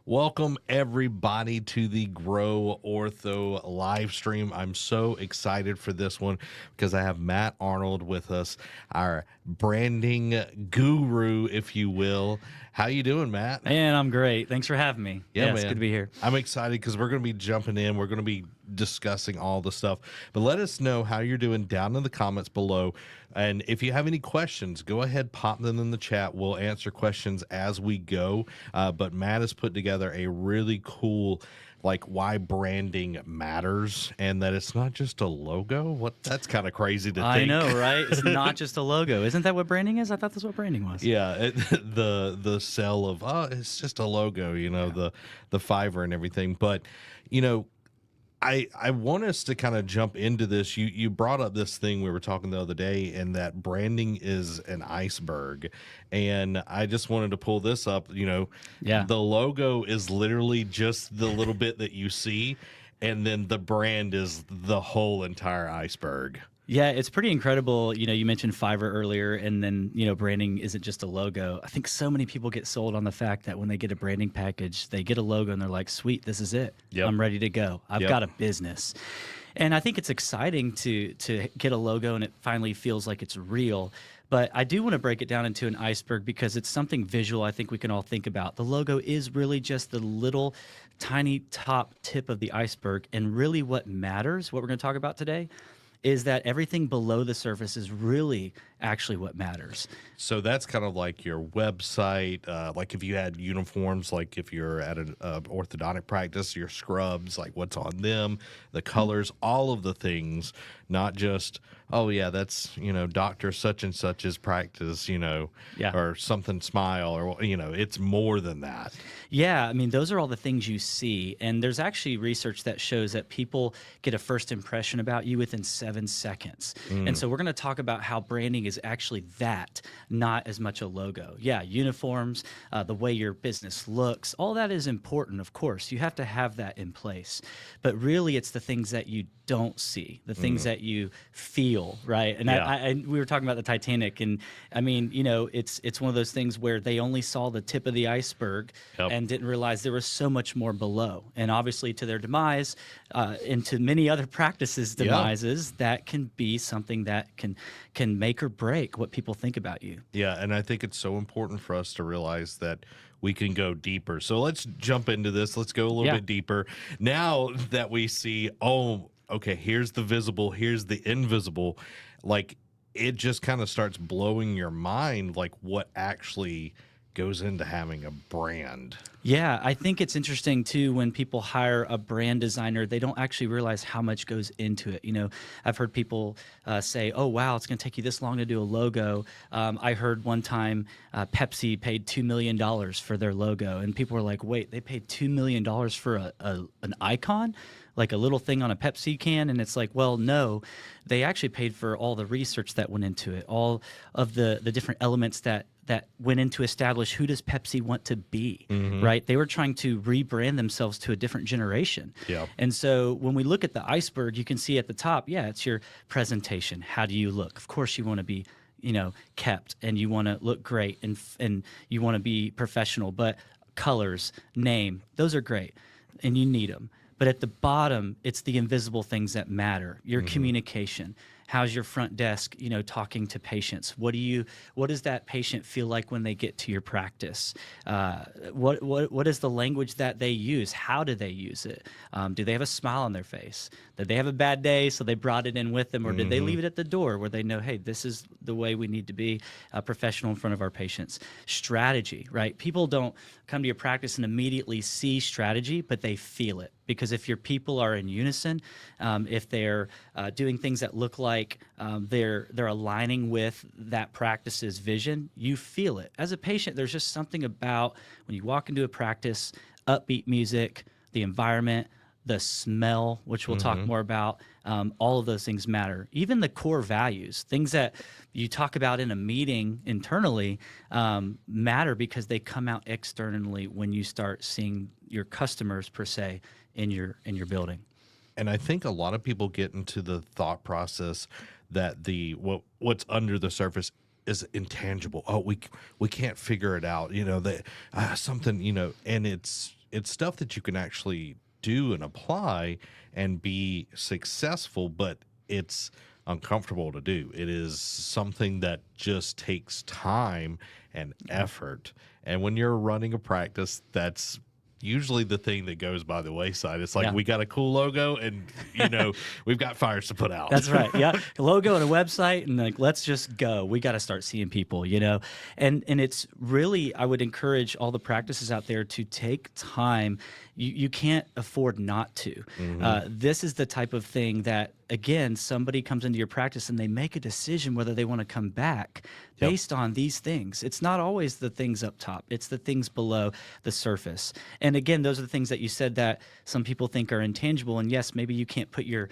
Welcome everybody to the Grow Ortho live stream. I'm so excited for this one because I have Matt Arnold with us, our branding guru, if you will. How you doing, Matt? Man, I'm great. Thanks for having me. Yeah, It's man. good to be here. I'm excited because we're going to be jumping in. We're going to be discussing all the stuff. But let us know how you're doing down in the comments below. And if you have any questions, go ahead, pop them in the chat. We'll answer questions as we go. But Matt has put together a really cool, like, why branding matters and that it's not just a logo. That's kind of crazy to think. I know, right? It's not just a logo. Isn't that what branding is? I thought that's what branding was. Yeah, the sell of it's just a logo, the Fiverr and everything. But I want us to kind of jump into this. You brought up this thing we were talking the other day, and that branding is an iceberg. And I just wanted to pull this up. Yeah. The logo is literally just the little bit that you see, and then the brand is the whole entire iceberg. Yeah, it's pretty incredible. You mentioned Fiverr earlier, and then, branding isn't just a logo. I think so many people get sold on the fact that when they get a branding package, they get a logo and they're like, sweet, this is it. Yep. I'm ready to go. I've got a business. And I think it's exciting to get a logo and it finally feels like it's real. But I do want to break it down into an iceberg because it's something visual I think we can all think about. The logo is really just the little tiny top tip of the iceberg. And really what matters, what we're going to talk about today, is that everything below the surface is really actually what matters. So that's kind of like your website, like if you had uniforms, like if you're at an orthodontic practice, your scrubs, like what's on them, the colors, all of the things, not just, oh yeah, that's, Dr. such and such's practice, or something smile, or, it's more than that. Yeah, I mean, those are all the things you see. And there's actually research that shows that people get a first impression about you within 7 seconds. And so we're going to talk about how branding is actually that, not as much a logo. Yeah, uniforms, the way your business looks, all that is important, of course. You have to have that in place. But really, it's the things that you don't see, the things that you feel, right? And we were talking about the Titanic, and I mean, it's one of those things where they only saw the tip of the iceberg and didn't realize there was so much more below. And obviously, to their demise, and to many other practices' demises, that can be something that can make or break what people think about you. Yeah, and I think it's so important for us to realize that we can go deeper. So let's jump into this. Let's go a little bit deeper. Now that we see, okay, here's the visible, here's the invisible, like it just kind of starts blowing your mind, like what actually goes into having a brand. Yeah, I think it's interesting too when people hire a brand designer, they don't actually realize how much goes into it. I've heard people say, oh, wow, it's going to take you this long to do a logo. I heard one time Pepsi paid $2 million for their logo, and people were like, wait, they paid $2 million for an icon? Like a little thing on a Pepsi can? And it's like, well, no, they actually paid for all the research that went into it, all of the different elements that went into establish who does Pepsi want to be, right? They were trying to rebrand themselves to a different generation. Yeah. And so when we look at the iceberg, you can see at the top, it's your presentation. How do you look? Of course, you want to be, kept, and you want to look great, and you want to be professional, but colors, name, those are great, and you need them. But at the bottom, it's the invisible things that matter. Your communication. How's your front desk, talking to patients? What does that patient feel like when they get to your practice? What is the language that they use? How do they use it? Do they have a smile on their face? Did they have a bad day, so they brought it in with them? Or did they leave it at the door where they know, hey, this is the way we need to be professional in front of our patients? Strategy, right? People don't come to your practice and immediately see strategy, but they feel it. Because if your people are in unison, if they're doing things that look like they're aligning with that practice's vision, you feel it. As a patient, there's just something about when you walk into a practice, upbeat music, the environment, the smell, which we'll talk more about, all of those things matter. Even the core values, things that you talk about in a meeting internally, matter because they come out externally when you start seeing your customers, per se, in your building. And I think a lot of people get into the thought process that what's under the surface is intangible. Oh, we can't figure it out. That something. And it's stuff that you can actually do and apply and be successful, but it's uncomfortable to do. It is something that just takes time and effort. And when you're running a practice, that's usually the thing that goes by the wayside. It's like, we got a cool logo and, we've got fires to put out. That's right. Yeah. A logo and a website and like, let's just go. We got to start seeing people, and it's really, I would encourage all the practices out there to take time. You can't afford not to. This is the type of thing that, again, somebody comes into your practice and they make a decision whether they want to come back based on these things. It's not always the things up top. It's the things below the surface. And again, those are the things that you said that some people think are intangible. And yes, maybe you can't put your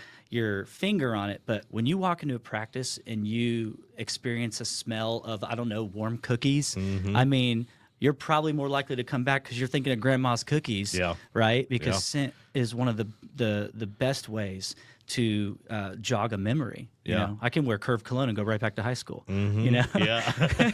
finger on it, but when you walk into a practice and you experience a smell of, I don't know, warm cookies, I mean, you're probably more likely to come back because you're thinking of grandma's cookies, right? Because scent is one of the best ways to jog a memory. You know, I can wear Curve cologne and go right back to high school. I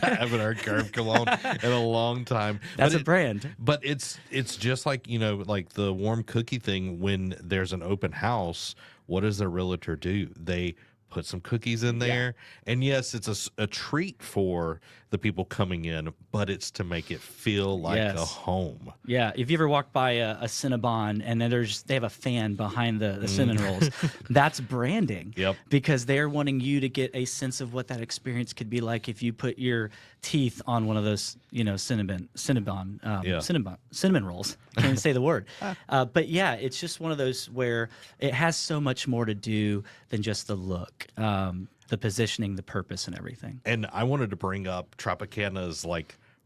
haven't heard Curve cologne in a long time. That's a brand. But it's just like, like the warm cookie thing. When there's an open house, what does the realtor do? They put some cookies in there. And yes, it's a treat for the people coming in, but it's to make it feel like a home. Yeah. If you ever walked by a Cinnabon and then they have a fan behind the cinnamon rolls, that's branding. Because they're wanting you to get a sense of what that experience could be like if you put your teeth on one of those, cinnamon rolls. Can't even say the word. But yeah, it's just one of those where it has so much more to do than just the look. The positioning, the purpose, and everything. And I wanted to bring up Tropicana's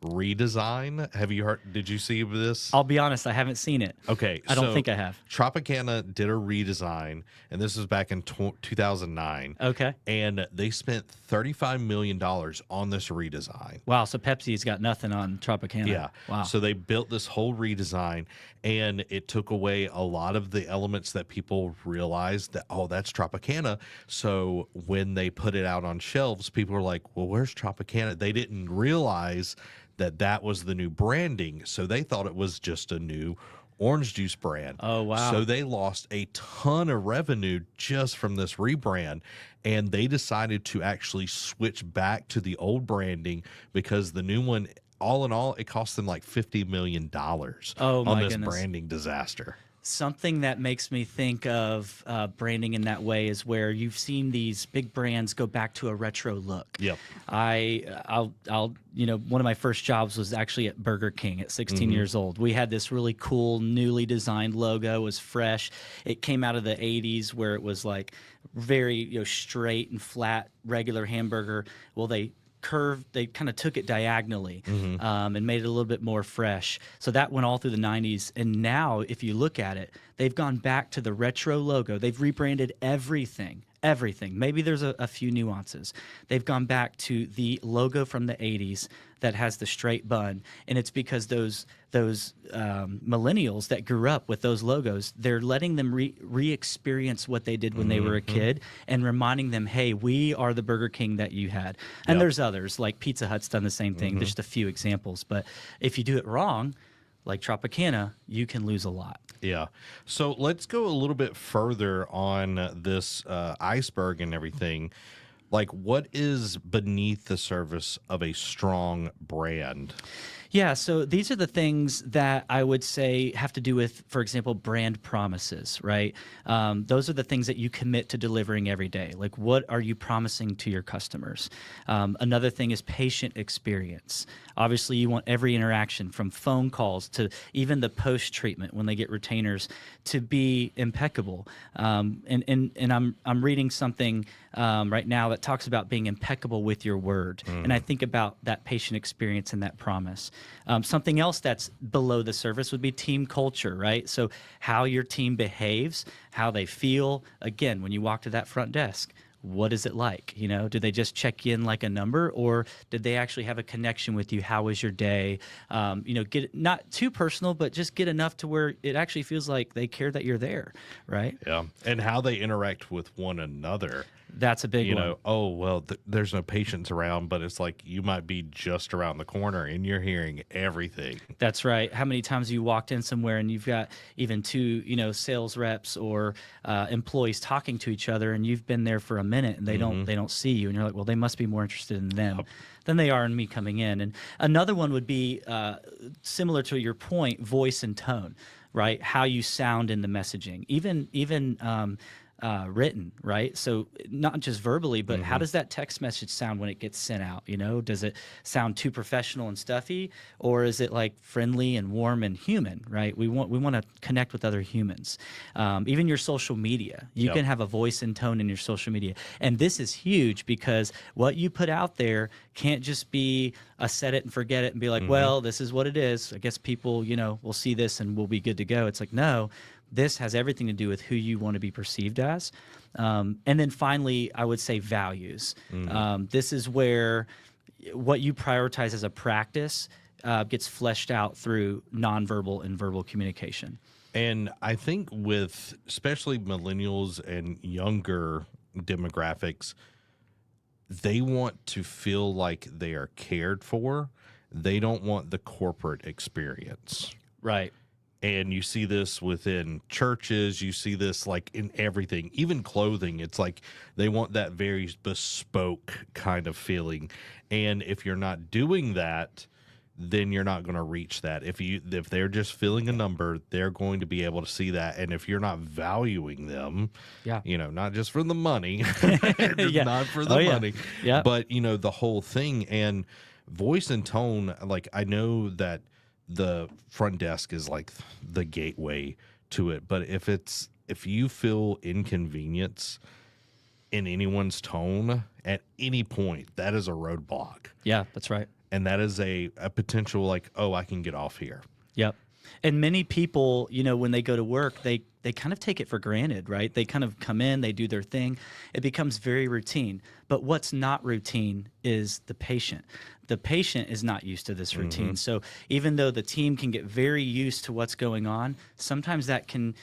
redesign. Did you see this? I'll be honest, I haven't seen it. Okay. I don't think I have. Tropicana did a redesign, and this was back in 2009. Okay. And they spent $35 million on this redesign. Wow. So Pepsi's got nothing on Tropicana. Yeah. Wow. So they built this whole redesign, and it took away a lot of the elements that people realized that, oh, that's Tropicana. So when they put it out on shelves, people were like, well, where's Tropicana? They didn't realize that was the new branding. So they thought it was just a new orange juice brand. Oh, wow. So they lost a ton of revenue just from this rebrand. And they decided to actually switch back to the old branding because the new one, all in all, it cost them like $50 million on this branding disaster. Something that makes me think of branding in that way is where you've seen these big brands go back to a retro look. Yep. I'll one of my first jobs was actually at Burger King at 16 years old. We had this really cool, newly designed logo. It was fresh. It came out of the 80s where it was like very straight and flat, regular hamburger. Well, they kind of took it diagonally and made it a little bit more fresh. So that went all through the 90s. And now, if you look at it, they've gone back to the retro logo. They've rebranded everything. Maybe there's a few nuances. They've gone back to the logo from the 80s that has the straight bun. And it's because those millennials that grew up with those logos, they're letting them re-experience what they did when they were a kid and reminding them, hey, we are the Burger King that you had. And there's others, like Pizza Hut's done the same thing. There's just a few examples. But if you do it wrong, like Tropicana, you can lose a lot. Yeah. So let's go a little bit further on this iceberg and everything. Like, what is beneath the surface of a strong brand? Yeah, so these are the things that I would say have to do with, for example, brand promises, right? Those are the things that you commit to delivering every day. Like, what are you promising to your customers? Another thing is patient experience. Obviously, you want every interaction from phone calls to even the post-treatment when they get retainers to be impeccable. And I'm reading something right now that talks about being impeccable with your word. And I think about that patient experience and that promise. Something else that's below the surface would be team culture, right? So how your team behaves, how they feel. Again, when you walk to that front desk, what is it like? Do they just check in like a number, or did they actually have a connection with you? How was your day? Get not too personal, but just get enough to where it actually feels like they care that you're there, right? Yeah, and how they interact with one another. That's a big You one. know, oh, well, there's no patients around, but it's like you might be just around the corner and you're hearing everything. That's right. How many times you walked in somewhere and you've got even two, sales reps or employees talking to each other, and you've been there for a minute and they don't see you, and you're like, well, they must be more interested in them than they are in me coming in. And another one would be similar to your point, voice and tone, right? How you sound in the messaging, even written, right? So not just verbally, but how does that text message sound when it gets sent out? Does it sound too professional and stuffy, or is it like friendly and warm and human, right? We want to connect with other humans. Even your social media, you can have a voice and tone in your social media, and this is huge because what you put out there can't just be a set it and forget it and be like, well, this is what it is. I guess people, will see this and we'll be good to go. It's like, no. This has everything to do with who you want to be perceived as. And then finally, I would say values. This is where what you prioritize as a practice gets fleshed out through nonverbal and verbal communication. And I think with especially millennials and younger demographics, they want to feel like they are cared for. They don't want the corporate experience. Right. And you see this within churches. You see this like in everything, even clothing. It's like they want that very bespoke kind of feeling. And if you're not doing that, then you're not going to reach that. If they're just filling a number, they're going to be able to see that. And if you're not valuing them, not just for the money, not for the money, but the whole thing. And voice and tone, like I know that the front desk is like the gateway to it, but if you feel inconvenience in anyone's tone at any point, that is a roadblock. Yeah, that's right. And that is a potential like, oh, I can get off here. Yep. And many people, when they go to work, they kind of take it for granted, right? They kind of come in, they do their thing. It becomes very routine. But what's not routine is the patient. The patient is not used to this routine. So even though the team can get very used to what's going on, sometimes that can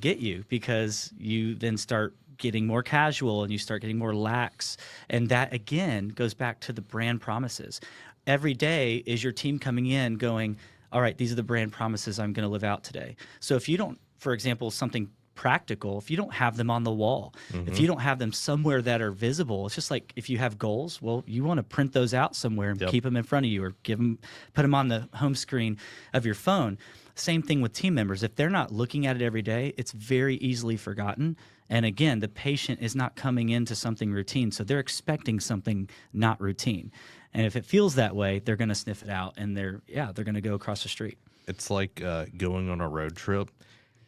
get you because you then start getting more casual and you start getting more lax. And that, again, goes back to the brand promises. Every day is your team coming in going, all right, these are the brand promises I'm going to live out today. So if you don't, for example, something practical, if you don't have them on the wall, if you don't have them somewhere that are visible, it's just like if you have goals, well, you want to print those out somewhere and keep them in front of you or put them on the home screen of your phone. Same thing with team members. If they're not looking at it every day, it's very easily forgotten. And again, the patient is not coming into something routine, so they're expecting something not routine. And if it feels that way, they're going to sniff it out, and they're going to go across the street. It's like going on a road trip,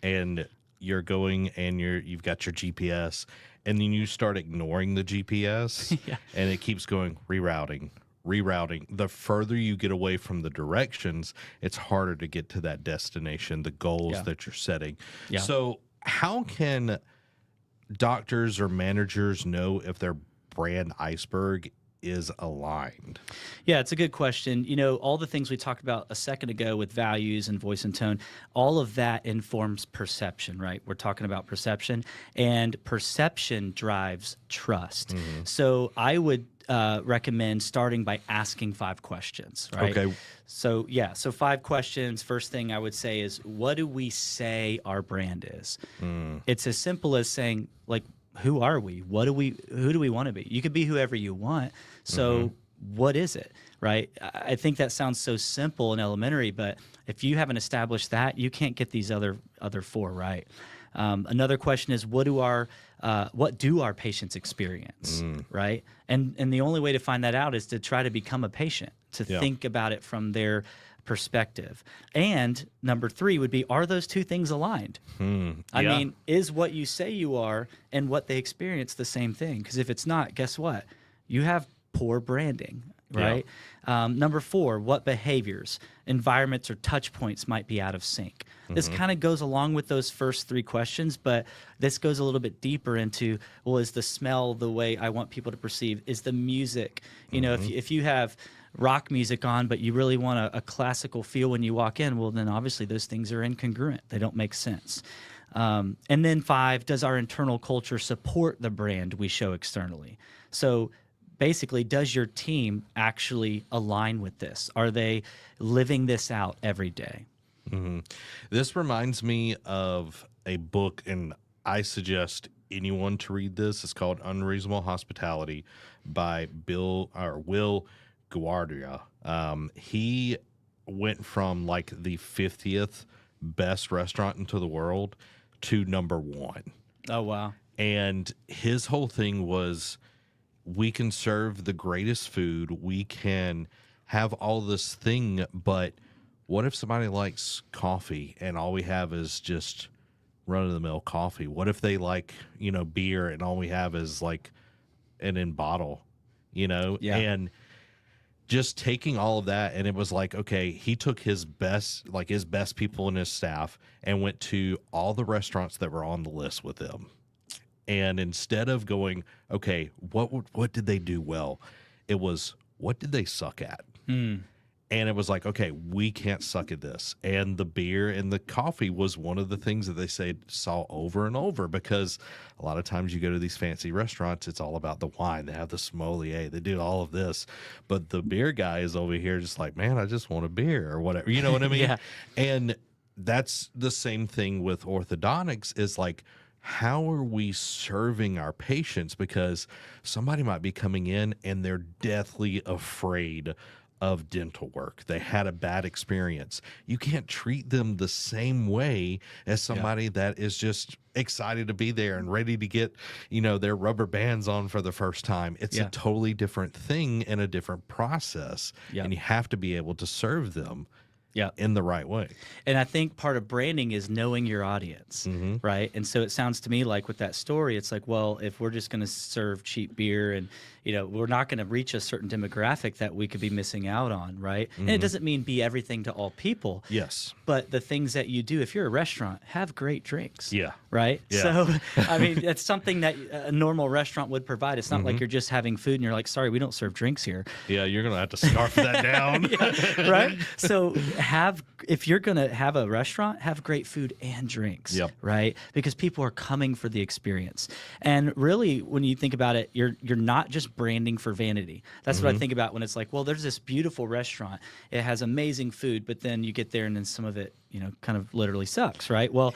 and you're going and you've got your GPS, and then you start ignoring the GPS, and it keeps going rerouting. The further you get away from the directions, it's harder to get to that destination, the goals that you're setting. So how can doctors or managers know if their brand iceberg is aligned? Yeah, it's a good question. All the things we talked about a second ago with values and voice and tone, all of that informs perception, right? We're talking about perception, and perception drives trust. So I would recommend starting by asking 5 questions, right? Okay. So 5 questions. First thing I would say is, what do we say our brand is? It's as simple as saying, like, who are we? Who do we want to be? You could be whoever you want. So what is it, right? I think that sounds so simple and elementary, but if you haven't established that, you can't get these other 4 right. Another question is, what do our patients experience, right? And the only way to find that out is to try to become a patient, to think about it from their perspective. And number 3 would be, are those 2 things aligned? I mean, is what you say you are and what they experience the same thing? Because if it's not, guess what? You have poor branding, right? Number 4, what behaviors, environments, or touch points might be out of sync? This kind of goes along with those first 3 questions, but this goes a little bit deeper into, well, is the smell the way I want people to perceive? Is the music, if you have rock music on, but you really want a classical feel when you walk in, well, then obviously those things are incongruent. They don't make sense. And then 5, does our internal culture support the brand we show externally? So basically, does your team actually align with this? Are they living this out every day? This reminds me of a book, and I suggest anyone to read this. It's called Unreasonable Hospitality by Will Guardia. He went from like the 50th best restaurant into the world to number 1. Oh, wow. And his whole thing was, we can serve the greatest food, we can have all this thing, but what if somebody likes coffee and all we have is just run-of-the-mill coffee? What if they like, beer and all we have is like an in bottle, Yeah. And just taking all of that, and it was like, okay, he took his best people in his staff and went to all the restaurants that were on the list with them. And instead of going, okay, what did they do well? It was, what did they suck at? And it was like, okay, we can't suck at this. And the beer and the coffee was one of the things that they saw over and over, because a lot of times you go to these fancy restaurants, it's all about the wine. They have the sommelier, they do all of this. But the beer guy is over here just like, man, I just want a beer or whatever. You know what I mean? Yeah. And that's the same thing with orthodontics, is like, how are we serving our patients? Because somebody might be coming in and they're deathly afraid of dental work. They had a bad experience. You can't treat them the same way as somebody that is just excited to be there and ready to get, their rubber bands on for the first time. It's a totally different thing and a different process. And you have to be able to serve them in the right way. And I think part of branding is knowing your audience, right? And so it sounds to me like with that story, it's like, well, if we're just going to serve cheap beer and, we're not going to reach a certain demographic that we could be missing out on, right? And it doesn't mean be everything to all people. Yes. But the things that you do, if you're a restaurant, have great drinks. Yeah. Right? Yeah. So, I mean, that's something that a normal restaurant would provide. It's not like you're just having food and you're like, sorry, we don't serve drinks here. Yeah, you're going to have to scarf that down. Right? So if you're going to have a restaurant, have great food and drinks, right? Because people are coming for the experience. And really, when you think about it, you're not just branding for vanity. That's what I think about when it's like, well, there's this beautiful restaurant. It has amazing food, but then you get there and then some of it, kind of literally sucks, right? Well,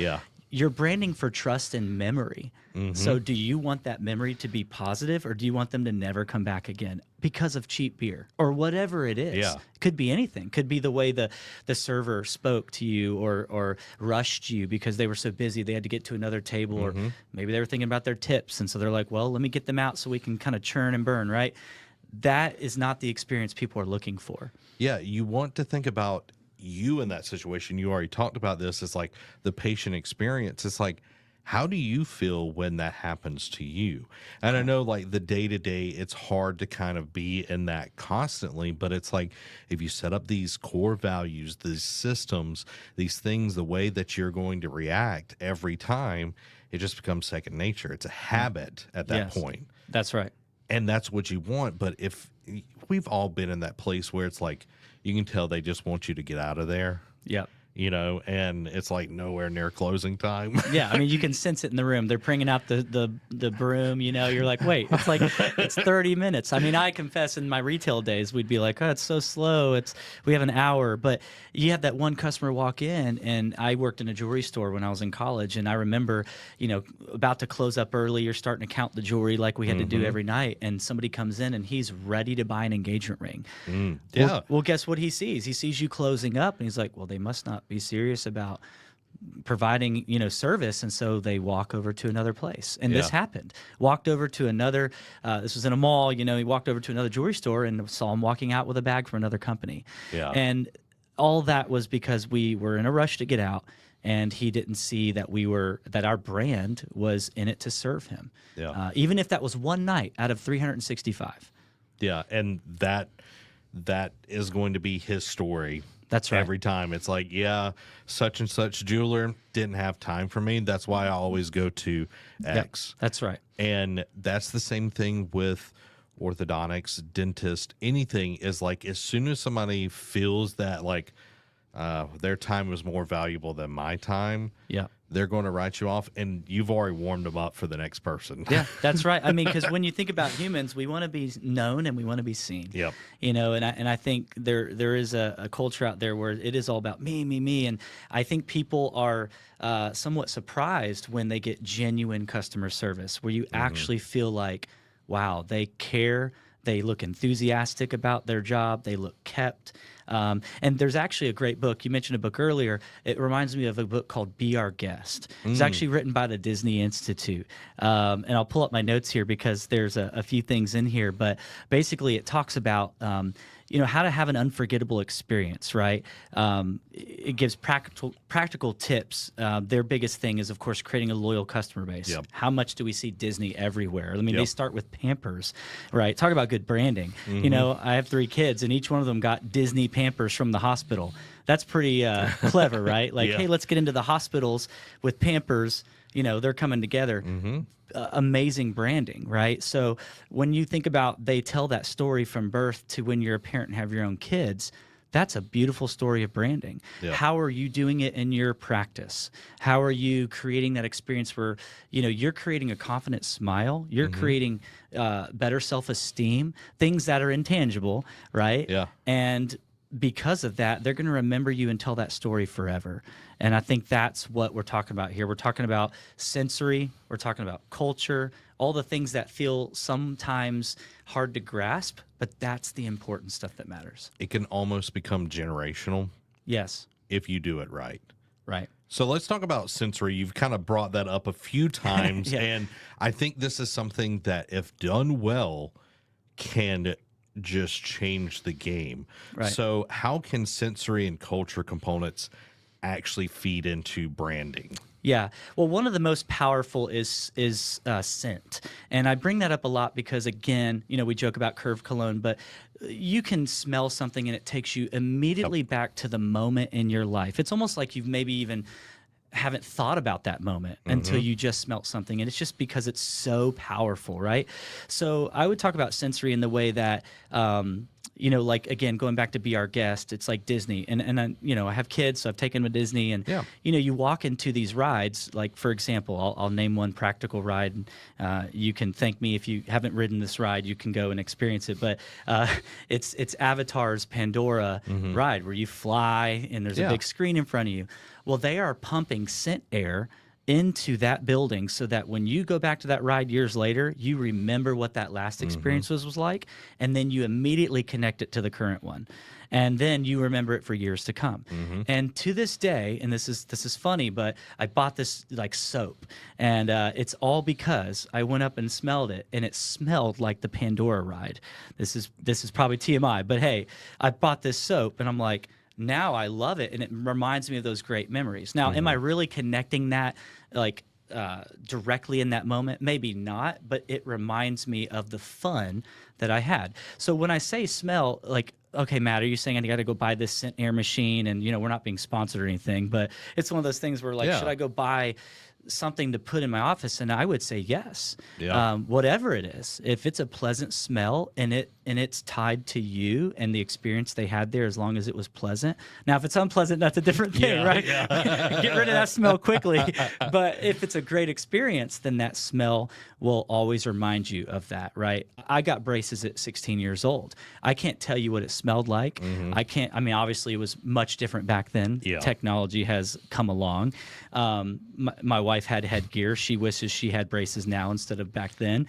you're branding for trust and memory. So do you want that memory to be positive, or do you want them to never come back again because of cheap beer or whatever it is? Yeah. Could be anything. Could be the way the server spoke to you or rushed you because they were so busy they had to get to another table, or maybe they were thinking about their tips. And so they're like, well, let me get them out so we can kind of churn and burn, right? That is not the experience people are looking for. Yeah, you want to think about you in that situation. You already talked about this. It's like the patient experience. It's like, how do you feel when that happens to you? And I know, like, the day-to-day, it's hard to kind of be in that constantly, but it's like, if you set up these core values, these systems, these things, the way that you're going to react every time, it just becomes second nature. It's a habit at that point. That's right. And that's what you want. But if we've all been in that place where it's like, you can tell they just want you to get out of there. Yep. And it's like nowhere near closing time. Yeah, I mean, you can sense it in the room. They're bringing out the broom, you're like, wait, it's 30 minutes. I mean, I confess in my retail days, we'd be like, oh, it's so slow. We have an hour. But you have that one customer walk in, and I worked in a jewelry store when I was in college, and I remember, about to close up early, you're starting to count the jewelry like we had to do every night, and somebody comes in and he's ready to buy an engagement ring. Yeah. Well, guess what he sees? He sees you closing up, and he's like, well, they must not be serious about providing service, and so they walk over to another place. And this happened. Walked over to another this was in a mall. He walked over to another jewelry store and saw him walking out with a bag from another company. And all that was because we were in a rush to get out, and he didn't see that that our brand was in it to serve him. Even if that was one night out of 365. And that is going to be his story. That's right. Every time it's like, such and such jeweler didn't have time for me. That's why I always go to X. Yep, that's right. And that's the same thing with orthodontics, dentist, anything is like, as soon as somebody feels that like their time is more valuable than my time, they're going to write you off, and you've already warmed them up for the next person. Yeah, that's right. I mean, because when you think about humans, we want to be known and we want to be seen. Yep. You know, and I think there is a culture out there where it is all about me, me, me, and I think people are somewhat surprised when they get genuine customer service, where you actually feel like, wow, they care. They look enthusiastic about their job. They look kept. And there's actually a great book. You mentioned a book earlier. It reminds me of a book called Be Our Guest. It's actually written by the Disney Institute. And I'll pull up my notes here because there's a few things in here. But basically, it talks about how to have an unforgettable experience, right? It gives practical tips. Their biggest thing is, of course, creating a loyal customer base. Yep. How much do we see Disney everywhere? I mean, they start with Pampers, right? Talk about good branding. You know, I have 3 kids, and each one of them got Disney Pampers from the hospital. That's pretty clever, right? Like, hey, let's get into the hospitals with Pampers. You know, they're coming together. Amazing branding, right? So when you think about they tell that story from birth to when you're a parent and have your own kids, that's a beautiful story of branding. Yeah. How are you doing it in your practice? How are you creating that experience where, you're creating a confident smile, you're creating better self-esteem, things that are intangible, right? Yeah. And because of that, they're going to remember you and tell that story forever. And I think that's what we're talking about here. We're talking about sensory, we're talking about culture, all the things that feel sometimes hard to grasp, but that's the important stuff that matters. It can almost become generational Yes. if you do it right. Right. So let's talk about sensory. You've kind of brought that up a few times, and I think this is something that, if done well, can just change the game. Right. So how can sensory and culture components actually feed into branding? Yeah. Well, one of the most powerful is scent. And I bring that up a lot because, again, we joke about Curve Cologne, but you can smell something and it takes you immediately back to the moment in your life. It's almost like you've maybe even haven't thought about that moment until you just smelt something. And it's just because it's so powerful, right? So I would talk about sensory in the way that, like, again, going back to Be Our Guest, it's like Disney. And I have kids, so I've taken them to Disney. And, you walk into these rides, like, for example, I'll name one practical ride. You can thank me if you haven't ridden this ride. You can go and experience it. But it's Avatar's Pandora ride where you fly and there's a big screen in front of you. Well, they are pumping scent air into that building so that when you go back to that ride years later, you remember what that last experience was like, and then you immediately connect it to the current one. And then you remember it for years to come. And to this day, and this is funny, but I bought this like soap, and it's all because I went up and smelled it, and it smelled like the Pandora ride. This is probably TMI, but hey, I bought this soap, and I'm like, now I love it, and it reminds me of those great memories. Now, am I really connecting that directly in that moment? Maybe not, but it reminds me of the fun that I had. So when I say smell, like, okay, Matt, are you saying I got to go buy this scent air machine? And, we're not being sponsored or anything, but it's one of those things where, like, should I go buy something to put in my office? And I would say yes. Whatever it is, if it's a pleasant smell and it's tied to you and the experience they had there, as long as it was pleasant. Now, if it's unpleasant, that's a different thing, right? Get rid of that smell quickly. But if it's a great experience, then that smell will always remind you of that, right? I got braces at 16 years old. I can't tell you what it smelled like. Obviously it was much different back then. Technology has come along. My wife had headgear. She wishes she had braces now instead of back then.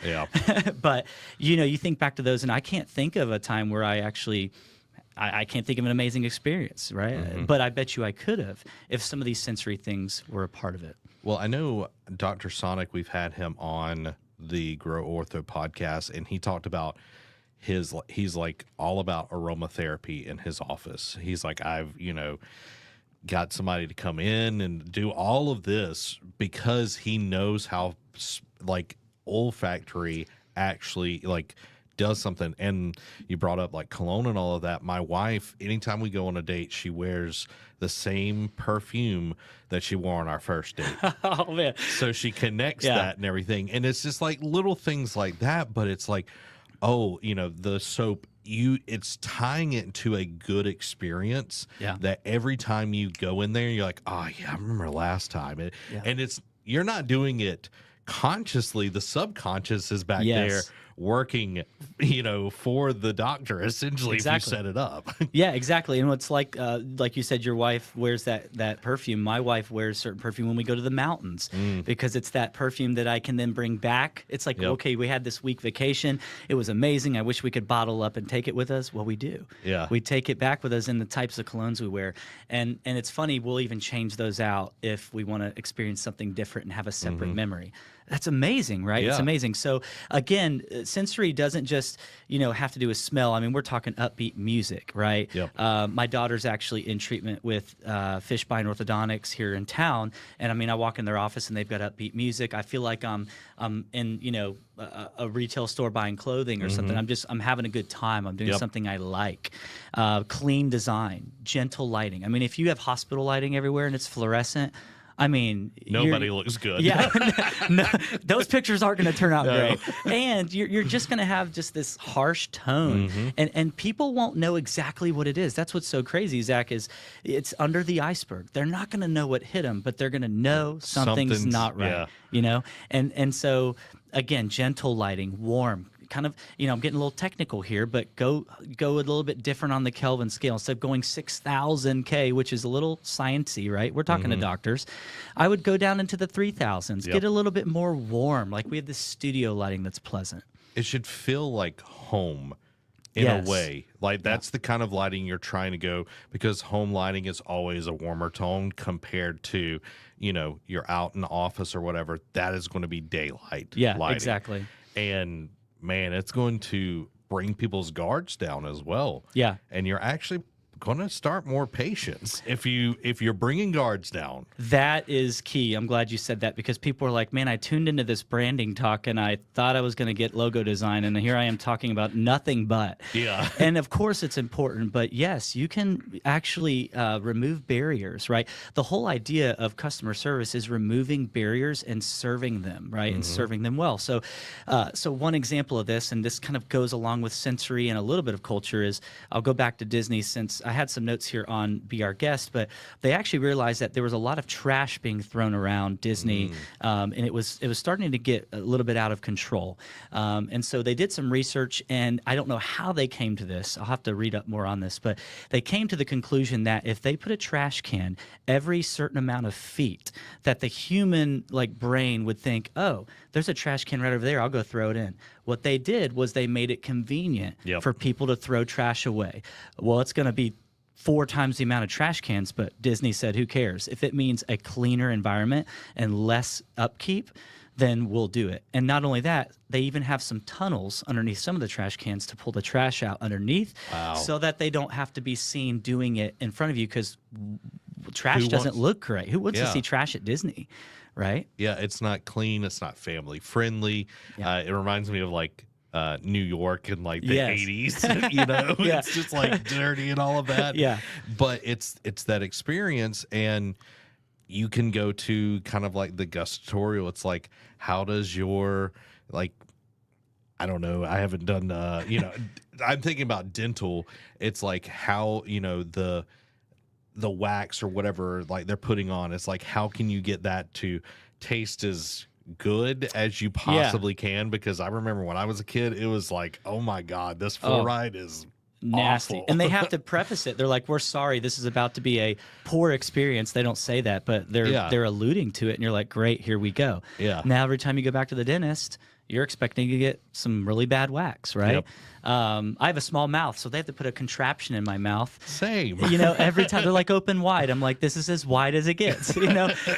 But, you think back to those, and I can't think of a time where I can't think of an amazing experience, right? But I bet you I could have if some of these sensory things were a part of it. Well, I know Dr. Sonic, we've had him on the Grow Ortho podcast, and he talked about he's like all about aromatherapy in his office. He's like, I've, got somebody to come in and do all of this because he knows how, like, olfactory actually, like, does something. And you brought up like cologne and all of that. My wife, anytime we go on a date, she wears the same perfume that she wore on our first date. Oh man. So she connects that and everything. And it's just like little things like that, but it's like, oh, the soap it's tying it to a good experience. Yeah. That every time you go in there, you're like, oh yeah, I remember last time. And you're not doing it consciously. The subconscious is back there working, for the doctor, essentially, if you set it up. Yeah, exactly. And it's like you said, your wife wears that perfume. My wife wears certain perfume when we go to the mountains because it's that perfume that I can then bring back. It's like, okay, we had this week vacation. It was amazing. I wish we could bottle up and take it with us. Well, we do. Yeah. We take it back with us in the types of colognes we wear. And it's funny, we'll even change those out if we want to experience something different and have a separate memory. That's amazing, right? Yeah. It's amazing. So again, sensory doesn't just, have to do with smell. I mean, we're talking upbeat music, right? Yep. My daughter's actually in treatment with Fishbein Orthodontics here in town. And I mean, I walk in their office and they've got upbeat music. I feel like I'm in, a retail store buying clothing or something. I'm having a good time. I'm doing something I like. Clean design, gentle lighting. I mean, if you have hospital lighting everywhere and it's fluorescent, I mean, nobody looks good. Yeah, no, those pictures aren't going to turn out great, and you're just going to have just this harsh tone, and people won't know exactly what it is. That's what's so crazy, Zach. Is it's under the iceberg. They're not going to know what hit them, but they're going to know something's not right. And so again, gentle lighting, warm. Kind of, I'm getting a little technical here, but go a little bit different on the Kelvin scale. Instead of going 6,000 K, which is a little sciencey, right? We're talking to doctors. I would go down into the 3,000s, get a little bit more warm. Like we have this studio lighting that's pleasant. It should feel like home in a way. Like that's the kind of lighting you're trying to go, because home lighting is always a warmer tone compared to, you're out in the office or whatever. That is going to be daylight lighting. Exactly. And man, it's going to bring people's guards down as well. Yeah. And you're actually going to start more patients if you're bringing guards down. That is key. I'm glad you said that, because people are like, man, I tuned into this branding talk and I thought I was going to get logo design, and here I am talking about nothing but. Yeah. And of course it's important, but yes, you can actually remove barriers, right? The whole idea of customer service is removing barriers and serving them, right? And serving them well. So one example of this, and this kind of goes along with sensory and a little bit of culture, is I'll go back to Disney, since I had some notes here on Be Our Guest, but they actually realized that there was a lot of trash being thrown around Disney, and it was starting to get a little bit out of control. And so they did some research, and I don't know how they came to this. I'll have to read up more on this, but they came to the conclusion that if they put a trash can every certain amount of feet, that the human brain would think, oh, there's a trash can right over there, I'll go throw it in. What they did was they made it convenient for people to throw trash away. Well, it's going to be 4 times the amount of trash cans, but Disney said, who cares? If it means a cleaner environment and less upkeep, then we'll do it. And not only that, they even have some tunnels underneath some of the trash cans to pull the trash out underneath, so that they don't have to be seen doing it in front of you, because trash doesn't look great. Who wants to see trash at Disney, right? Yeah, it's not clean. It's not family friendly. Yeah. It reminds me of New York in the 80s, Yeah. It's just dirty and all of that. Yeah. But it's that experience, and you can go to kind of the gustatorial. It's like, how does your, I don't know, I haven't done, I'm thinking about dental. It's like how, the wax or whatever, they're putting on. It's like, how can you get that to taste as good as you possibly can? Because I remember when I was a kid, it was like, oh my God, this fluoride is nasty. awful. And they have to preface it. They're like, we're sorry, this is about to be a poor experience. They don't say that, but they're alluding to it, and you're like, great, here we go. Yeah. Now every time you go back to the dentist, you're expecting to get some really bad wax, right? Yep. I have a small mouth, so they have to put a contraption in my mouth. Same. Every time they're open wide. I'm like, this is as wide as it gets,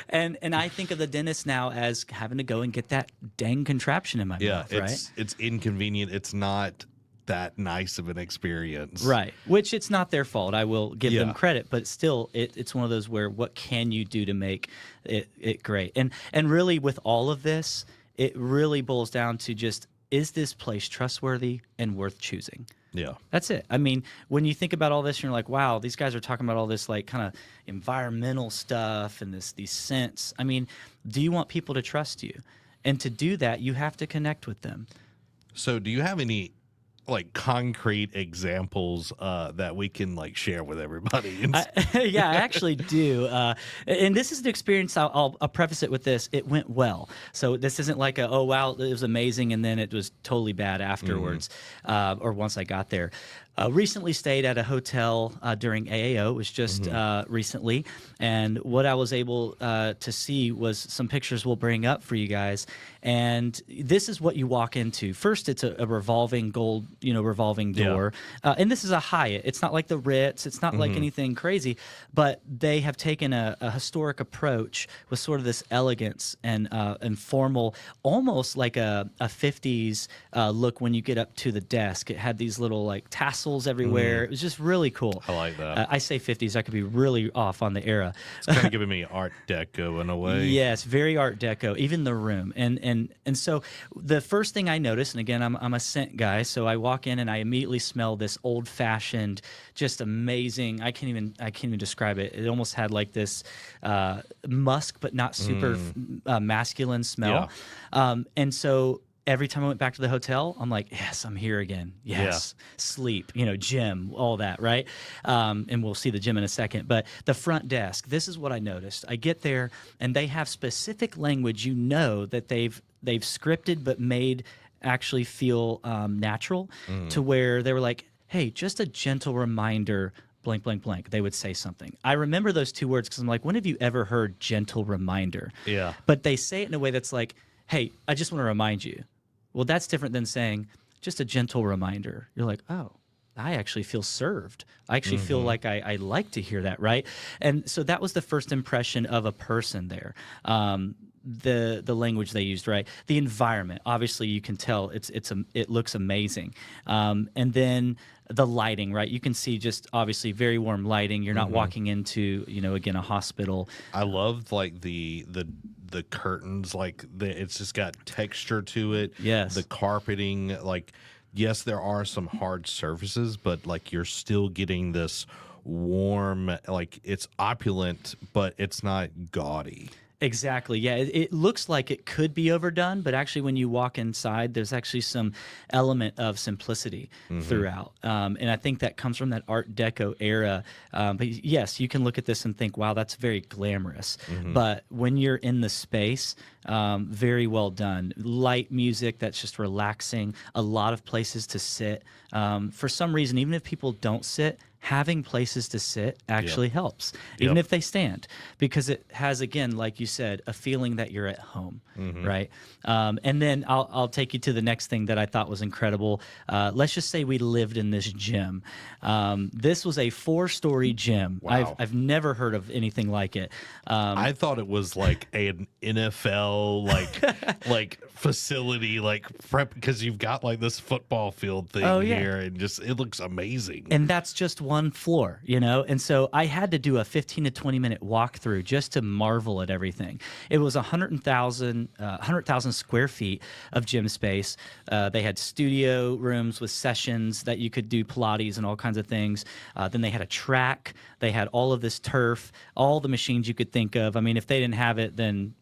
And I think of the dentist now as having to go and get that dang contraption in my mouth, right? It's inconvenient. It's not that nice of an experience. Right. Which it's not their fault. I will give them credit, but still it's one of those where what can you do to make it great? And really with all of this, it really boils down to just, is this place trustworthy and worth choosing? Yeah. That's it. I mean, when you think about all this, you're like, wow, these guys are talking about all this kind of environmental stuff and these scents. I mean, do you want people to trust you? And to do that, you have to connect with them. So do you have any like concrete examples that we can like share with everybody? Yeah, I actually do. And this is an experience. I'll preface it with this: it went well. So this isn't like a, oh wow, it was amazing, and then it was totally bad afterwards, or once I got there. Recently stayed at a hotel during AAO. It was just recently. And what I was able to see was some pictures we'll bring up for you guys. And this is what you walk into. First, it's a revolving gold, revolving door. And this is a Hyatt. It's not like the Ritz. It's not like anything crazy. But they have taken a historic approach with sort of this elegance and formal, almost like a 50s look when you get up to the desk. It had these little like tassels everywhere. It was just really cool. I like that. I say 50s. I could be really off on the era. It's kind of giving me Art Deco in a way. Yes, very Art Deco. Even the room, and so the first thing I noticed, and again, I'm a scent guy, so I walk in and I immediately smell this old fashioned, just amazing. I can't even describe it. It almost had like this musk, but not super masculine smell. Yeah. And so every time I went back to the hotel, I'm like, yes, I'm here again. Yes, sleep, gym, all that, right? And we'll see the gym in a second. But the front desk, this is what I noticed. I get there, and they have specific language, that they've scripted but made actually feel natural, to where they were like, hey, just a gentle reminder, blank, blank, blank. They would say something. I remember those two words because I'm like, when have you ever heard gentle reminder? Yeah. But they say it in a way that's like, hey, I just want to remind you. Well, that's different than saying just a gentle reminder. You're like, oh, I actually feel served. I actually feel like I like to hear that, right? And so that was the first impression of a person there. The language they used, right? The environment, obviously, you can tell it looks amazing. And then the lighting, right? You can see just obviously very warm lighting. You're not walking into, again, a hospital. I love like the curtains, like it's just got texture to it. Yes. The carpeting, like, yes, there are some hard surfaces, but like you're still getting this warm, like it's opulent, but it's not gaudy. Exactly. Yeah, it looks like it could be overdone, but actually, when you walk inside, there's actually some element of simplicity throughout, and I think that comes from that Art Deco era. But yes, you can look at this and think, "Wow, that's very glamorous." But when you're in the space, very well done. Light music that's just relaxing. A lot of places to sit. For some reason, even if people don't sit, having places to sit actually helps, even if they stand, because it has, again, like you said, a feeling that you're at home, right? And then I'll take you to the next thing that I thought was incredible. Let's just say we lived in this gym. This was a 4-story gym. Wow. I've never heard of anything like it. I thought it was like an NFL like facility, like prep, because you've got like this football field thing here, and just it looks amazing. And that's just one floor, and so I had to do a 15 to 20 minute walkthrough just to marvel at everything. It was 100,000 square feet of gym space. They had studio rooms with sessions that you could do Pilates and all kinds of things. Then they had a track. They had all of this turf, all the machines you could think of. I mean, if they didn't have it, then,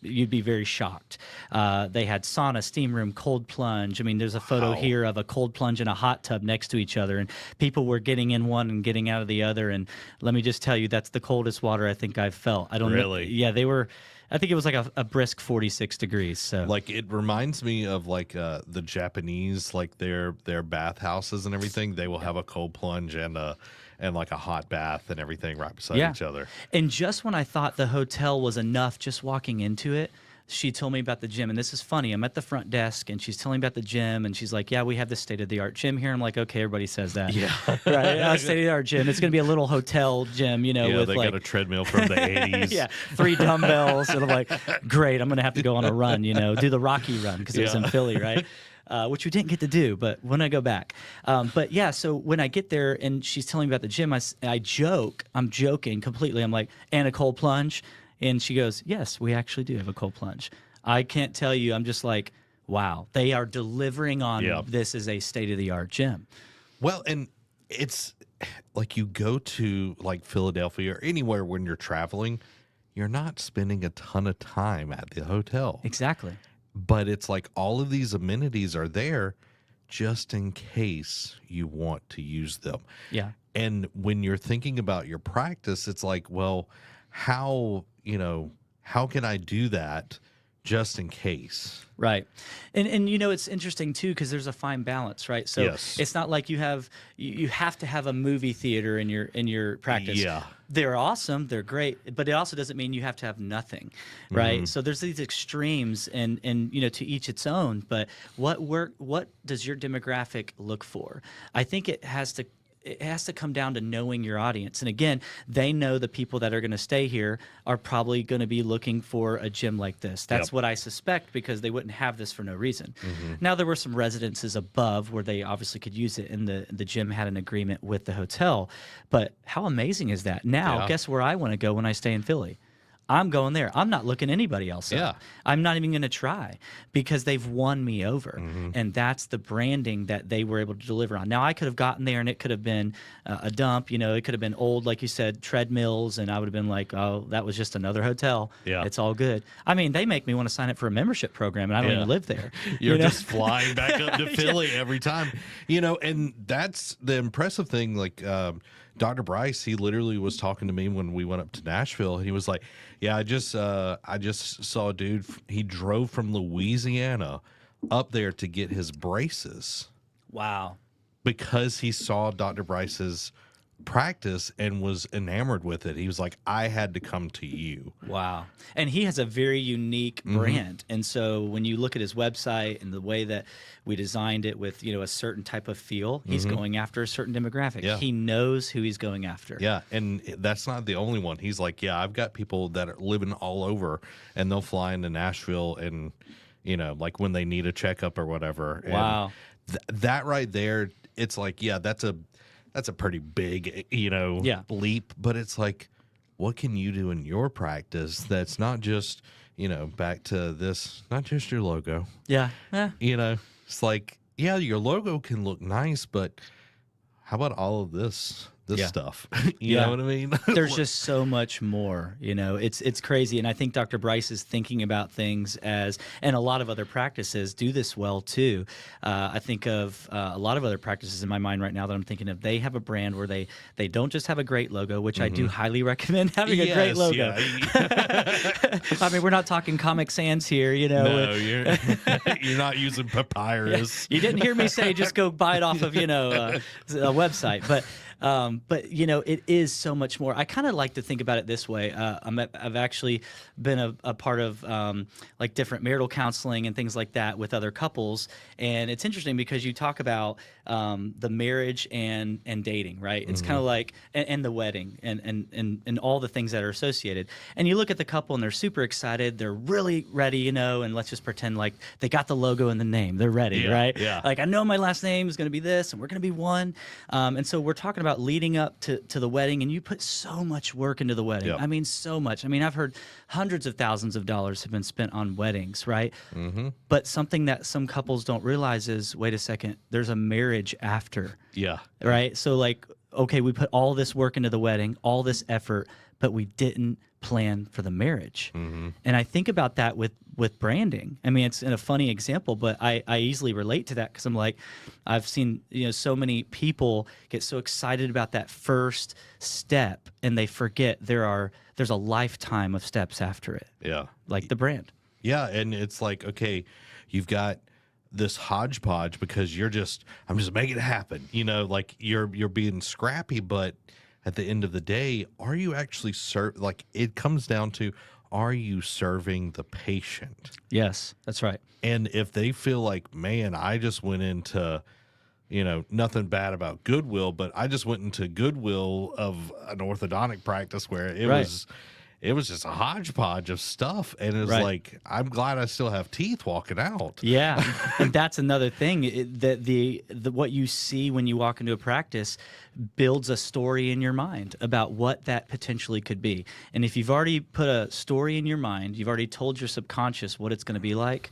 you'd be very shocked. They had sauna, steam room, cold plunge. I mean, there's a photo here of a cold plunge and a hot tub next to each other, and people were getting in one and getting out of the other. And let me just tell you, that's the coldest water I think I've felt. I don't Really? know. Yeah, they were. I think it was like a brisk 46 degrees. So like it reminds me of like the Japanese, like their bathhouses and everything. They will have a cold plunge and like a hot bath and everything right beside each other. And just when I thought the hotel was enough, just walking into it, she told me about the gym. And this is funny. I'm at the front desk, and she's telling me about the gym. And she's like, yeah, we have this state-of-the-art gym here. I'm like, okay, everybody says that. Yeah. Right? State-of-the-art gym. It's going to be a little hotel gym, Yeah, with they like got a treadmill from the 80s. yeah, 3 dumbbells. And I'm like, great, I'm going to have to go on a run, do the Rocky run, because it was in Philly, right? Which we didn't get to do, but when I go back. But yeah, so when I get there and she's telling me about the gym, I joke. I'm joking completely. I'm like, and a cold plunge? And she goes, yes, we actually do have a cold plunge. I can't tell you. I'm just like, wow, they are delivering on this as a state-of-the-art gym. Well, and it's like you go to like Philadelphia or anywhere when you're traveling, you're not spending a ton of time at the hotel. Exactly. But it's like all of these amenities are there just in case you want to use them. Yeah. And when you're thinking about your practice, it's like, well, how, how can I do that just in case? Right. And it's interesting too, because there's a fine balance, right? So Yes. it's not like you have to have a movie theater in your practice. Yeah. They're awesome, they're great, but it also doesn't mean you have to have nothing, right? So there's these extremes, and to each its own. But what does your demographic look for? I think it has to come down to knowing your audience. And again, they know the people that are going to stay here are probably going to be looking for a gym like this. That's Yep. what I suspect, because they wouldn't have this for no reason. Now, there were some residences above where they obviously could use it, and the gym had an agreement with the hotel. But how amazing is that? Now, Yeah. guess where I want to go when I stay in Philly? I'm going there. I'm not looking anybody else up. Yeah. I'm not even going to try, because they've won me over. And that's the branding that they were able to deliver on. Now, I could have gotten there and it could have been a dump. It could have been old, like you said, treadmills. And I would have been like, oh, that was just another hotel. Yeah. It's all good. I mean, they make me want to sign up for a membership program, and I don't Yeah. even live there. You're just flying back up to Philly every time, and that's the impressive thing. Like, Dr. Bryce, he literally was talking to me when we went up to Nashville, and he was like, yeah, I just saw a dude. He drove from Louisiana up there to get his braces Wow. because he saw Dr. Bryce's practice and was enamored with it. He was like, I had to come to you. Wow. And he has a very unique brand. And so when you look at his website and the way that we designed it with, a certain type of feel, he's going after a certain demographic. Yeah. He knows who he's going after. Yeah, and that's not the only one. He's like, yeah, I've got people that are living all over, and they'll fly into Nashville, and like when they need a checkup or whatever. And Wow. that right there, it's like, yeah, that's a pretty big, leap. But it's like, what can you do in your practice that's not just, back to this, not just your logo. Yeah. It's like, yeah, your logo can look nice, but how about all of this Yeah. stuff? You know what I mean? There's just so much more, it's crazy. And I think Dr. Bryce is thinking about things and a lot of other practices do this well too. I think of a lot of other practices in my mind right now that I'm thinking of. They have a brand where they don't just have a great logo, which I do highly recommend having a great logo. Yeah. I mean, we're not talking Comic Sans here, No, you're not using papyrus. You didn't hear me say just go buy it off of a website, but it is so much more. I kind of like to think about it this way. I've actually been a part of like different marital counseling and things like that with other couples, and it's interesting because you talk about the marriage and dating, right? It's kind of like and the wedding and all the things that are associated. And you look at the couple and they're super excited, they're really ready, and let's just pretend like they got the logo and the name, they're ready, right? Yeah. Like, I know my last name is going to be this, and we're going to be one. And so we're talking about leading up to the wedding, and you put so much work into the wedding. Yep. I mean, so much. I mean, I've heard hundreds of thousands of dollars have been spent on weddings, right? But something that some couples don't realize is, wait a second, there's a marriage after, Yeah. right? So like, okay, we put all this work into the wedding, all this effort, but we didn't plan for the marriage. And I think about that with branding. I mean, it's in a funny example, but I easily relate to that because I'm like, I've seen so many people get so excited about that first step, and they forget there's a lifetime of steps after it, Yeah. like the brand. Yeah, and it's like, okay, you've got this hodgepodge because I'm just making it happen. Like you're being scrappy, but at the end of the day, are you actually like it comes down to, are you serving the patient? Yes, that's right. And if they feel like, man, I just went into, nothing bad about Goodwill, but I just went into Goodwill of an orthodontic practice where it was just a hodgepodge of stuff. And it was like, I'm glad I still have teeth walking out. Yeah, and that's another thing. The what you see when you walk into a practice builds a story in your mind about what that potentially could be. And if you've already put a story in your mind, you've already told your subconscious what it's going to be like,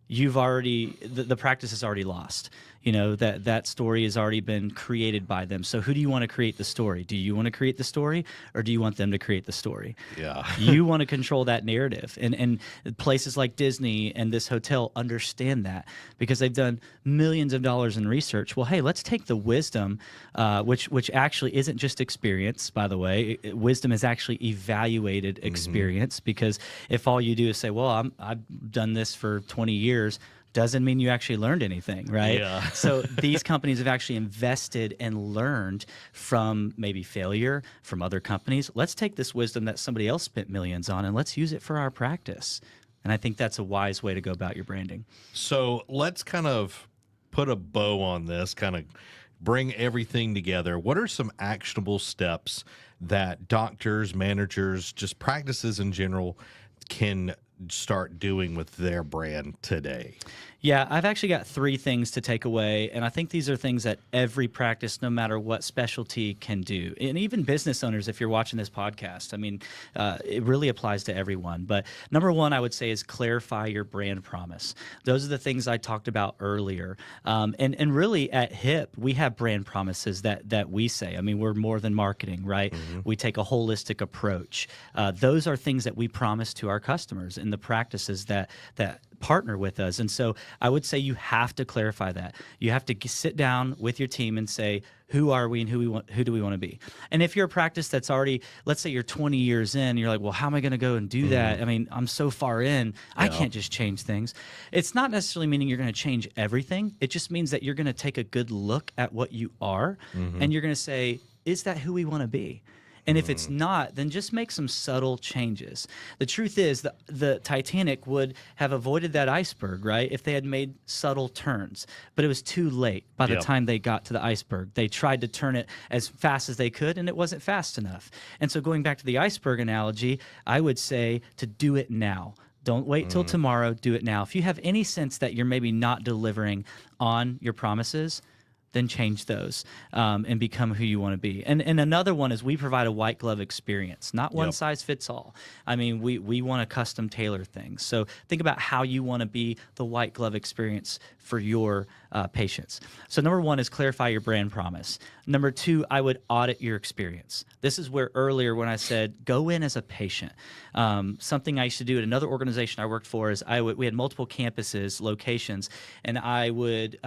you've already the practice is already lost. that story has already been created by them. So who do you want to create the story? Do you want to create the story, or do you want them to create the story? Yeah. You want to control that narrative. And places like Disney and this hotel understand that because they've done millions of dollars in research. Well, hey, let's take the wisdom, which actually isn't just experience, by the way. Wisdom is actually evaluated experience, because if all you do is say, well, I've done this for 20 years, doesn't mean you actually learned anything, right? Yeah. So these companies have actually invested and learned from maybe failure from other companies. Let's take this wisdom that somebody else spent millions on and let's use it for our practice. And I think that's a wise way to go about your branding. So let's kind of put a bow on this, kind of bring everything together. What are some actionable steps that doctors, managers, just practices in general can start doing with their brand today? Yeah, I've actually got 3 things to take away, and I think these are things that every practice, no matter what specialty, can do. And even business owners, if you're watching this podcast, I mean, it really applies to everyone. But number 1, I would say, is clarify your brand promise. Those are the things I talked about earlier. And really at HIP, we have brand promises that we say. I mean, we're more than marketing, right? We take a holistic approach. Those are things that we promise to our customers in the practices that partner with us. And so I would say you have to clarify that. You have to sit down with your team and say, who are we and who do we want to be? And if you're a practice that's already, let's say you're 20 years in, you're like, well, how am I going to go and do that? I mean, I'm so far in, I can't just change things. It's not necessarily meaning you're going to change everything. It just means that you're going to take a good look at what you are, and you're going to say, is that who we want to be? And if it's not, then just make some subtle changes. The truth is that the Titanic would have avoided that iceberg, right, if they had made subtle turns. But it was too late by the time they got to the iceberg. They tried to turn it as fast as they could, and it wasn't fast enough. And so going back to the iceberg analogy, I would say to do it now. Don't wait till tomorrow. Do it now. If you have any sense that you're maybe not delivering on your promises, then change those and become who you want to be. And another one is we provide a white glove experience, not one size fits all. I mean, we want to custom tailor things. So think about how you want to be the white glove experience for your patients. So number 1 is clarify your brand promise. Number 2, I would audit your experience. This is where earlier when I said go in as a patient, something I used to do at another organization I worked for is we had multiple campuses, locations, and I would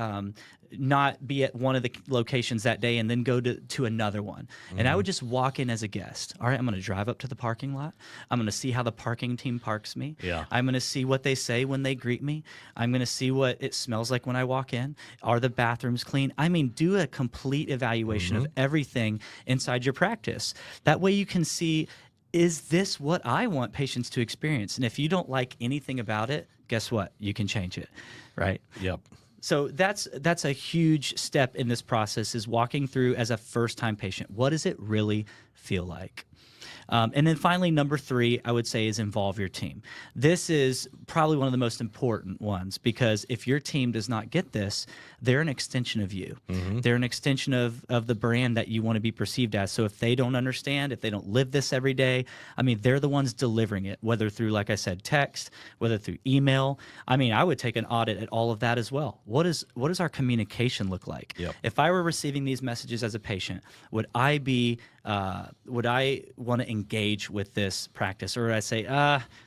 not be at one of the locations that day and then go to another one. And I would just walk in as a guest. All right, I'm going to drive up to the parking lot. I'm going to see how the parking team parks me. I'm going to see what they say when they greet me. I'm going to see what it smells like when I walk in. Are the bathrooms clean? I mean, do a complete evaluation of everything inside your practice. That way you can see, is this what I want patients to experience? And if you don't like anything about it, guess what? You can change it, right? Yep. So that's a huge step in this process, is walking through as a first-time patient. What does it really feel like? And then finally, number 3, I would say, is involve your team. This is probably one of the most important ones, because if your team does not get this, they're an extension of you. They're an extension of the brand that you want to be perceived as. So if they don't understand, if they don't live this every day, I mean, they're the ones delivering it, whether through, like I said, text, whether through email. I mean, I would take an audit at all of that as well. What does our communication look like? If I were receiving these messages as a patient, would I want to engage with this practice, or would I say,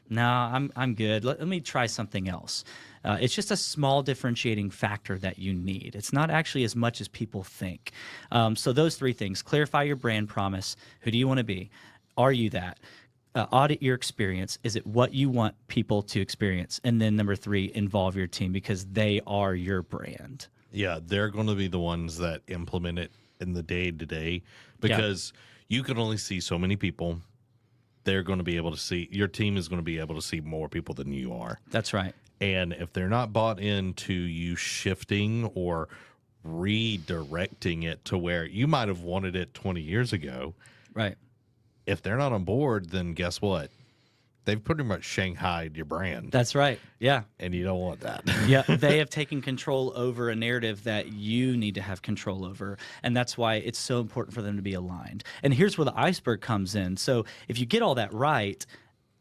no, I'm good. Let me try something else. It's just a small differentiating factor that you need. It's not actually as much as people think. So those 3 things: clarify your brand promise. Who do you want to be? Are you that? Audit your experience. Is it what you want people to experience? And then number 3, involve your team, because they are your brand. Yeah, they're going to be the ones that implement it in the day-to-day, because you can only see so many people. They're going to be able to see, your team is going to be able to see more people than you are. That's right. And if they're not bought into you shifting or redirecting it to where you might have wanted it 20 years ago, right? If they're not on board, then guess what? They've pretty much shanghaied your brand. That's right. Yeah. And you don't want that. Yeah. They have taken control over a narrative that you need to have control over. And that's why it's so important for them to be aligned. And here's where the iceberg comes in. So if you get all that right,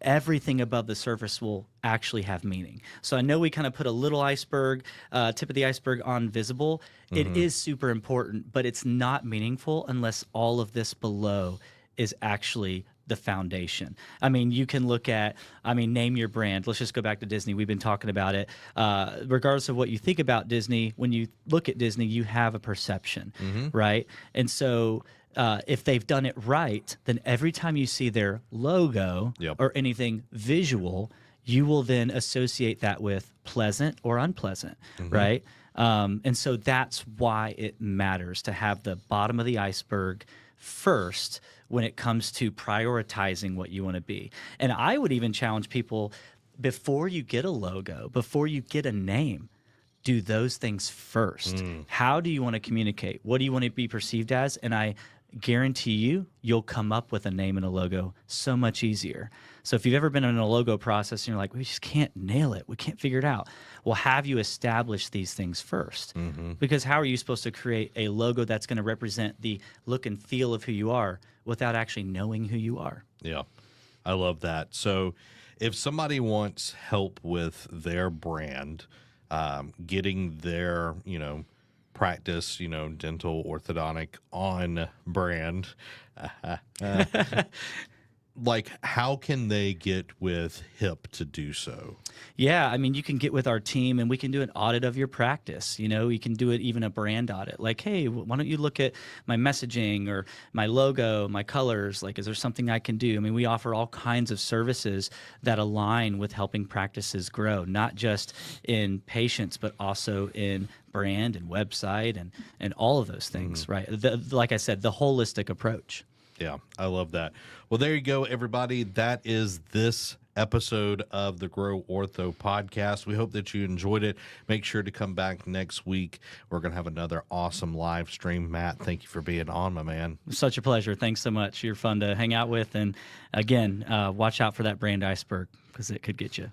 everything above the surface will actually have meaning. So I know we kind of put a little iceberg, tip of the iceberg on visible. It is super important, but it's not meaningful unless all of this below is actually the foundation. I mean, you can look at, name your brand. Let's just go back to Disney. We've been talking about it. Regardless of what you think about Disney, when you look at Disney, you have a perception, right? And so if they've done it right, then every time you see their logo or anything visual, you will then associate that with pleasant or unpleasant, right? And so that's why it matters to have the bottom of the iceberg first when it comes to prioritizing what you want to be. And I would even challenge people, before you get a logo, before you get a name, do those things first. How do you want to communicate? What do you want to be perceived as? And I guarantee you'll come up with a name and a logo so much easier. So if you've ever been in a logo process and you're like, we just can't nail it, we can't figure it out, well, have you established these things first? Because how are you supposed to create a logo that's going to represent the look and feel of who you are without actually knowing who you are? Yeah, I love that. So if somebody wants help with their brand, getting their, practice, dental orthodontic on brand, like, how can they get with HIP to do so? Yeah, you can get with our team and we can do an audit of your practice. You can do it, even a brand audit. Like, hey, why don't you look at my messaging or my logo, my colors? Like, is there something I can do? We offer all kinds of services that align with helping practices grow, not just in patients, but also in brand and website and all of those things, right? Like I said, the holistic approach. Yeah, I love that. Well, there you go, everybody. That is this episode of the Grow Ortho podcast. We hope that you enjoyed it. Make sure to come back next week. We're going to have another awesome live stream. Matt, thank you for being on, my man. Such a pleasure. Thanks so much. You're fun to hang out with. And again, watch out for that brand iceberg because it could get you.